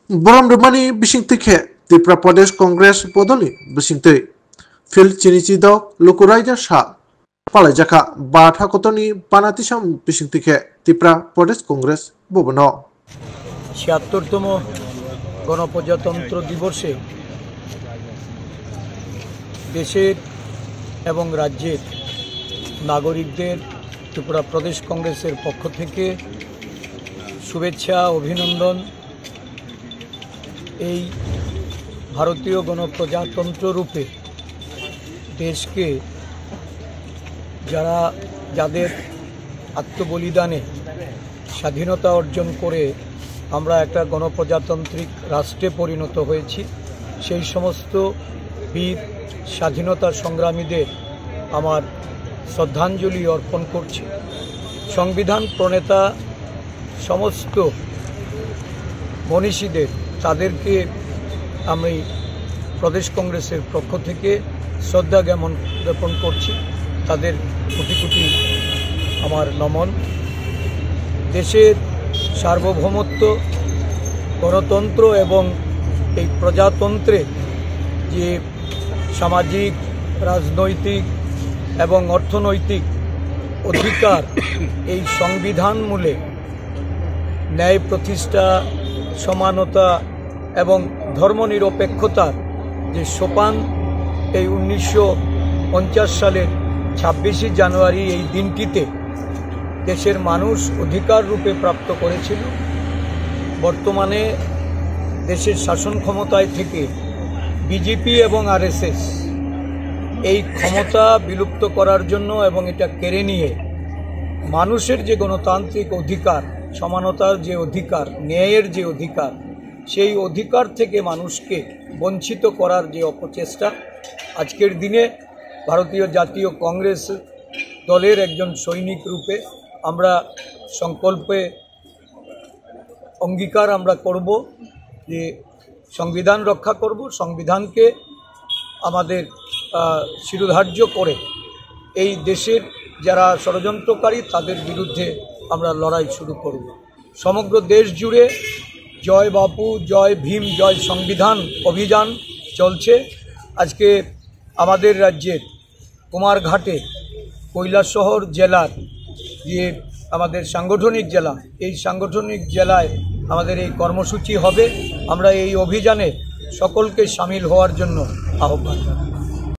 Borom Romani Bishingtike, Tripura Pradesh Congress Bodoni, Bishingte, Phil Chinichido, Lukuraja Shah, Palajaka, Batha Kotoni, Panatisham Bishingtike, Tripura Pradesh Congress Bobono. ৭৬তম গণপ্রজাতন্ত্র দিবসে দেশের এবং রাজ্যের নাগরিকদের ত্রিপুরা প্রদেশ কংগ্রেসের পক্ষ থেকে শুভেচ্ছা অভিনন্দন। এই ভারতীয় গণপ্রজাতন্ত্র রূপে দেশকে যাদের আত্মবলিদানে স্বাধীনতা অর্জন করে আমরা একটা গণপ্রজাতান্ত্রিক রাষ্ট্রে পরিণত হয়েছি, সেই সমস্ত বীর স্বাধীনতা সংগ্রামীদের আমার শ্রদ্ধাঞ্জলি অর্পণ করছি। সংবিধান প্রণেতা সমস্ত মনীষীদের তাদেরকে আমি প্রদেশ কংগ্রেসের পক্ষ থেকে শ্রদ্ধা জ্ঞাপন করছি, তাদের কোটি কোটি আমার নমন। দেশের সার্বভৌমত্ব, গণতন্ত্র এবং এই প্রজাতন্ত্রে যে সামাজিক, রাজনৈতিক এবং অর্থনৈতিক অধিকার, এই সংবিধান মূলে ন্যায় প্রতিষ্ঠা, সমানতা এবং ধর্মনিরপেক্ষতার যে সোপান এই 1950 সালের 26শে জানুয়ারি এই দিনটিতে দেশের মানুষ অধিকার রূপে প্রাপ্ত করেছিল। বর্তমানে দেশের শাসন ক্ষমতায় থেকে বিজেপি এবং আরএসএস এই ক্ষমতা বিলুপ্ত করার জন্য এবং এটা কেড়ে নিয়ে মানুষের যে গণতান্ত্রিক অধিকার, সমানতার যে অধিকার, ন্যায়ের যে অধিকার, সেই অধিকার থেকে মানুষকে বঞ্চিত করার যে অপচেষ্টা, আজকের দিনে ভারতীয় জাতীয় কংগ্রেস দলের একজন সৈনিক রূপে আমরা সংকল্পে অঙ্গীকার আমরা করব যে সংবিধান রক্ষা করব, সংবিধানকে আমাদের শিরোধার্য করে এই দেশের যারা ষড়যন্ত্রকারী তাদের বিরুদ্ধে আমরা লড়াই শুরু করব। সমগ্র দেশ জুড়ে জয় বাপু, জয় ভীম, জয় সংবিধান অভিযান চলছে। আজকে আমাদের রাজ্যের কুমারঘাটে কৈলাসহর জেলার যে আমাদের সাংগঠনিক জেলা, এই সাংগঠনিক জেলায় আমাদের এই কর্মসূচি হবে। আমরা এই অভিযানে সকলকে সামিল হওয়ার জন্য আহ্বান জানাই।